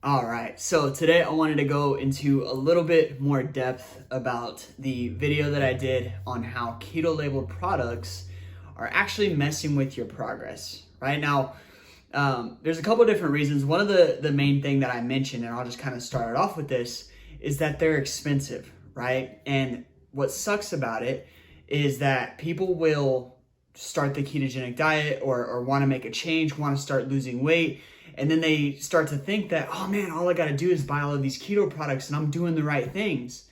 All right, so today I wanted to go into a little bit more depth about the video that I did on how keto labeled products are actually messing with your progress. Right now, there's a couple different reasons. One of the main thing that I mentioned, and I'll just kind of start it off with this, is that they're expensive, right? And what sucks about it is that people will start the ketogenic diet or want to make a change, want to start losing weight. And then they start to think that, oh man, all I got to do is buy all of these keto products and I'm doing the right things.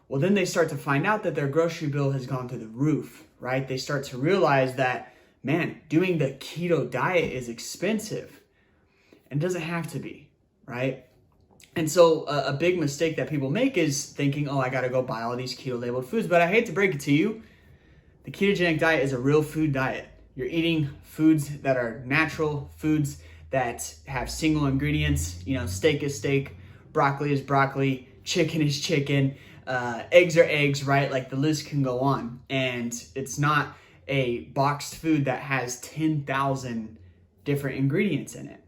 Well, then they start to find out that their grocery bill has gone through the roof, right? They start to realize that, man, doing the keto diet is expensive and doesn't have to be, right? And so a big mistake that people make is thinking, oh, I got to go buy all these keto labeled foods. But I hate to break it to you, the ketogenic diet is a real food diet. You're eating foods that are natural, foods that have single ingredients. Steak is steak, broccoli is broccoli, chicken is chicken, eggs are eggs, right? Like the list can go on. And it's not a boxed food that has 10,000 different ingredients in it.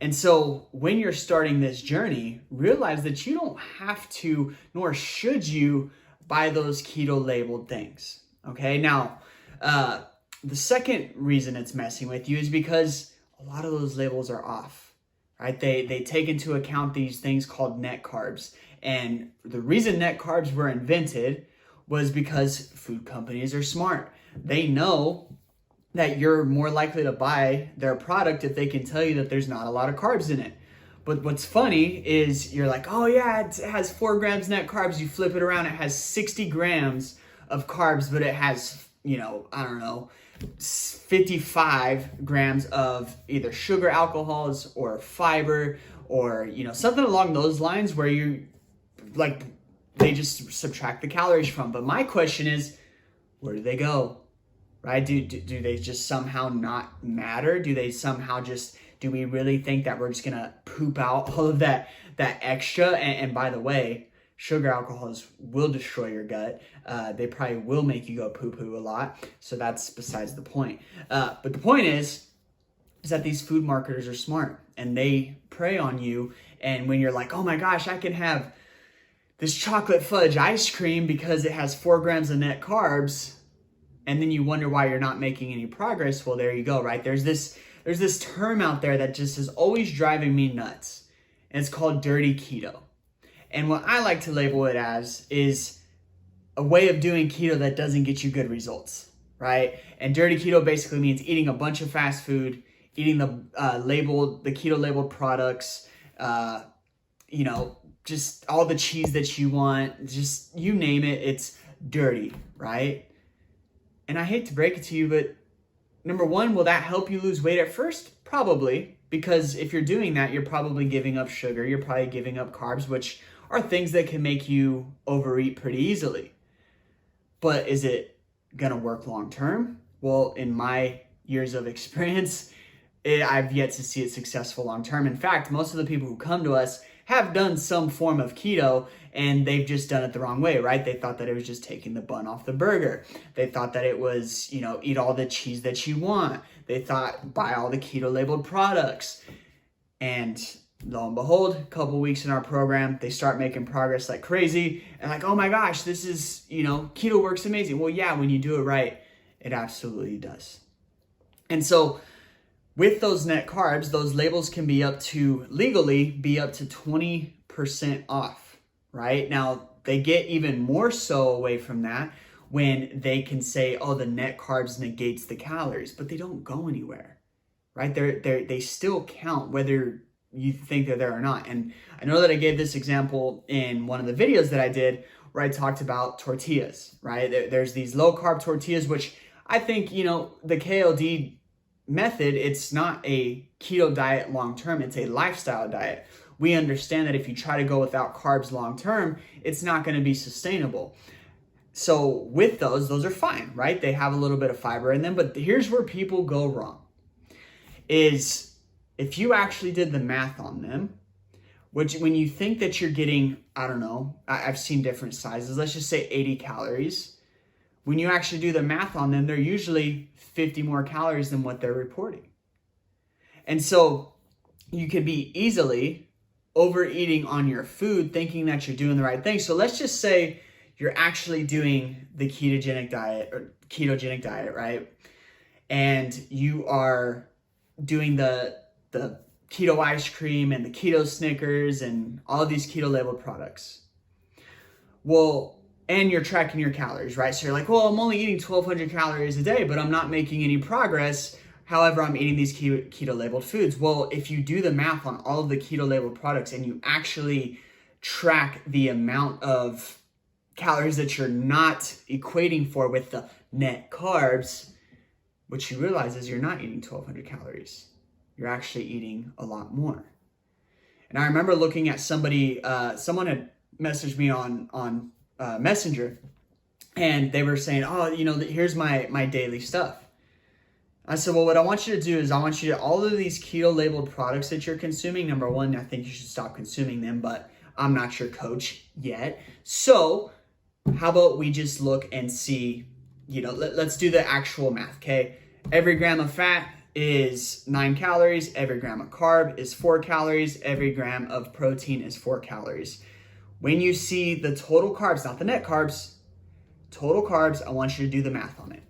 And so when you're starting this journey, realize that you don't have to, nor should you, buy those keto labeled things. Okay, now, the second reason it's messing with you is because a lot of those labels are off, right? They take into account these things called net carbs. And the reason net carbs were invented was because food companies are smart. They know that you're more likely to buy their product if they can tell you that there's not a lot of carbs in it. But what's funny is you're like, oh yeah, it has 4 grams net carbs. You flip it around, it has 60 grams of carbs, but it has, 55 grams of either sugar alcohols or fiber or, something along those lines where they just subtract the calories from. But my question is, where do they go? Right? Do they just somehow not matter? Do we really think that we're just gonna poop out all of that extra? And by the way, sugar alcohols will destroy your gut. They probably will make you go poo-poo a lot. So that's besides the point. But the point is that these food marketers are smart and they prey on you. And when you're like, oh my gosh, I can have this chocolate fudge ice cream because it has 4 grams of net carbs, and then you wonder why you're not making any progress. Well, there you go, right? There's this term out there that just is always driving me nuts, and it's called dirty keto. And what I like to label it as is a way of doing keto that doesn't get you good results, right? And dirty keto basically means eating a bunch of fast food, eating the keto labeled products, just all the cheese that you want, just you name it, it's dirty, right? And I hate to break it to you, but number one, will that help you lose weight at first? Probably, because if you're doing that, you're probably giving up sugar, you're probably giving up carbs, which are things that can make you overeat pretty easily. But is it gonna work long term? Well, in my years of experience, I've yet to see it successful long term. In fact, most of the people who come to us have done some form of keto and they've just done it the wrong way, right? They thought that it was just taking the bun off the burger. They thought that it was, eat all the cheese that you want. They thought buy all the keto labeled products. And lo and behold, a couple weeks in our program, they start making progress like crazy and like, oh my gosh, this is, keto works amazing. Well, yeah, when you do it right, it absolutely does. And so with those net carbs, those labels can legally be up to 20% off, right? Now, they get even more so away from that when they can say, oh, the net carbs negates the calories, but they don't go anywhere, right? They still count whether you think they're there or not. And I know that I gave this example in one of the videos that I did where I talked about tortillas, right? There's these low carb tortillas, which I think, the KLD method, it's not a keto diet long term, it's a lifestyle diet. We understand that if you try to go without carbs long term, it's not going to be sustainable. So with those are fine, right? They have a little bit of fiber in them, but here's where people go wrong is if you actually did the math on them, which when you think that you're getting, I've seen different sizes, let's just say 80 calories. When you actually do the math on them, they're usually 50 more calories than what they're reporting. And so you could be easily overeating on your food, thinking that you're doing the right thing. So let's just say you're actually doing the ketogenic diet, right? And you are doing the keto ice cream and the keto Snickers and all of these keto labeled products. Well, and you're tracking your calories, right? So you're like, well, I'm only eating 1,200 calories a day, but I'm not making any progress. However, I'm eating these keto labeled foods. Well, if you do the math on all of the keto labeled products and you actually track the amount of calories that you're not equating for with the net carbs, what you realize is you're not eating 1,200 calories. You're actually eating a lot more. And I remember looking at somebody, someone had messaged me on Messenger, and they were saying, oh, here's my daily stuff. I said, well, what I want you to do is I want you to, all of these keto labeled products that you're consuming, number one, I think you should stop consuming them, but I'm not your coach yet. So how about we just look and see, let's do the actual math, okay? Every gram of fat is 9 calories. Every gram of carb is 4 calories. Every gram of protein is 4 calories. When you see the total carbs, not the net carbs, total carbs, I want you to do the math on it.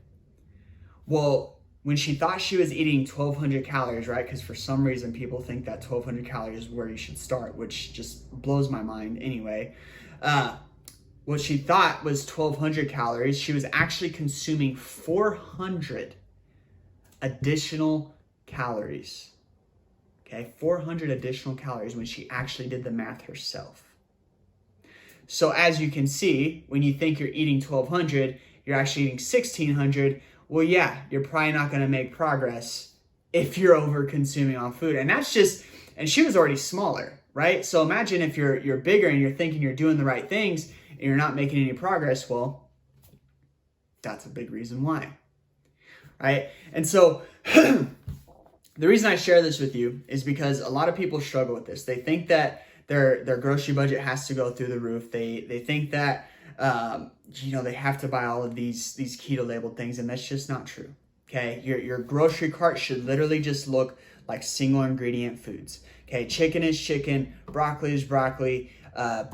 Well, when she thought she was eating 1,200 calories, right? Because for some reason people think that 1,200 calories is where you should start, which just blows my mind anyway. What she thought was 1,200 calories, she was actually consuming 400 additional calories. Okay, 400 additional calories when she actually did the math herself. So as you can see, when you think you're eating 1,200, you're actually eating 1,600. Well, yeah, you're probably not going to make progress if you're over consuming on food. And that's just, and she was already smaller, right? So imagine if you're bigger and you're thinking you're doing the right things and you're not making any progress. Well, that's a big reason why, right? And so the reason I share this with you is because a lot of people struggle with this. They think that their grocery budget has to go through the roof. They think that they have to buy all of these keto labeled things, and that's just not true. Okay, your grocery cart should literally just look like single ingredient foods. Okay, chicken is chicken, broccoli is broccoli,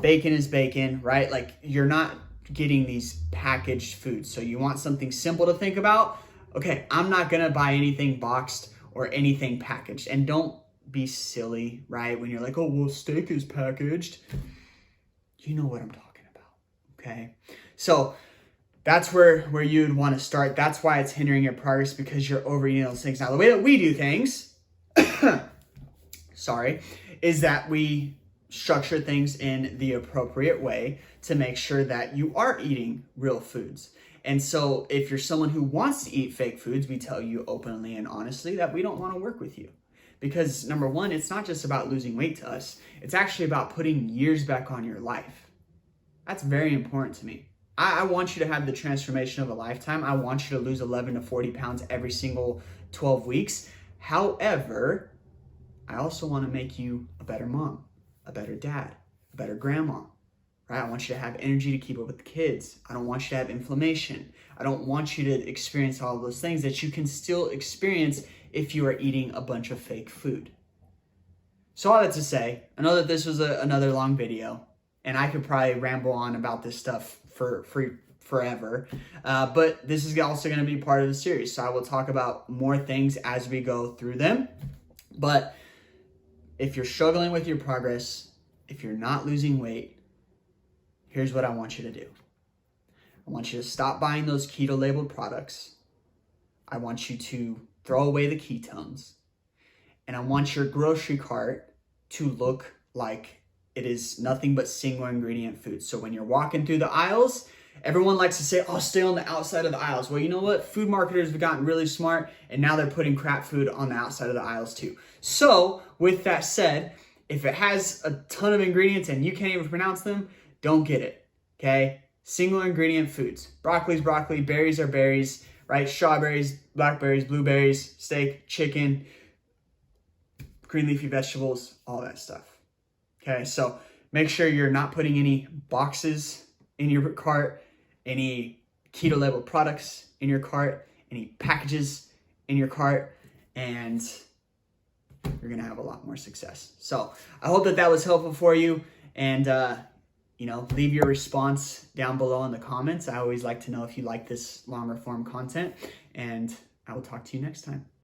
bacon is bacon, right? Like, you're not getting these packaged foods. So you want something simple to think about. Okay, I'm not gonna buy anything boxed or anything packaged. And don't be silly, right? When you're like, oh, well, steak is packaged. You know what I'm talking about, okay? So that's where you'd want to start. That's why it's hindering your progress, because you're overeating those things. Now, the way that we do things, is that we structure things in the appropriate way to make sure that you are eating real foods. And so if you're someone who wants to eat fake foods, we tell you openly and honestly that we don't want to work with you. Because number one, it's not just about losing weight to us. It's actually about putting years back on your life. That's very important to me. I want you to have the transformation of a lifetime. I want you to lose 11 to 40 pounds every single 12 weeks. However, I also want to make you a better mom, a better dad, a better grandma, right? I want you to have energy to keep up with the kids. I don't want you to have inflammation. I don't want you to experience all of those things that you can still experience if you are eating a bunch of fake food. So all that to say, I know that this was another long video, and I could probably ramble on about this stuff for forever, but this is also going to be part of the series. So I will talk about more things as we go through them. But if you're struggling with your progress, if you're not losing weight, here's what I want you to do. I want you to stop buying those keto labeled products. I want you to throw away the ketones. And I want your grocery cart to look like it is nothing but single ingredient food. So when you're walking through the aisles, everyone likes to say, oh, stay on the outside of the aisles. Well, you know what? Food marketers have gotten really smart, and now they're putting crap food on the outside of the aisles too. So with that said, if it has a ton of ingredients and you can't even pronounce them, don't get it, okay? Single ingredient foods. Broccoli's broccoli, berries are berries, right? Strawberries, blackberries, blueberries, steak, chicken, green leafy vegetables, all that stuff. Okay, so make sure you're not putting any boxes in your cart, any keto labeled products in your cart, any packages in your cart, and you're going to have a lot more success. So I hope that was helpful for you. And, leave your response down below in the comments. I always like to know if you like this longer form content. And I will talk to you next time.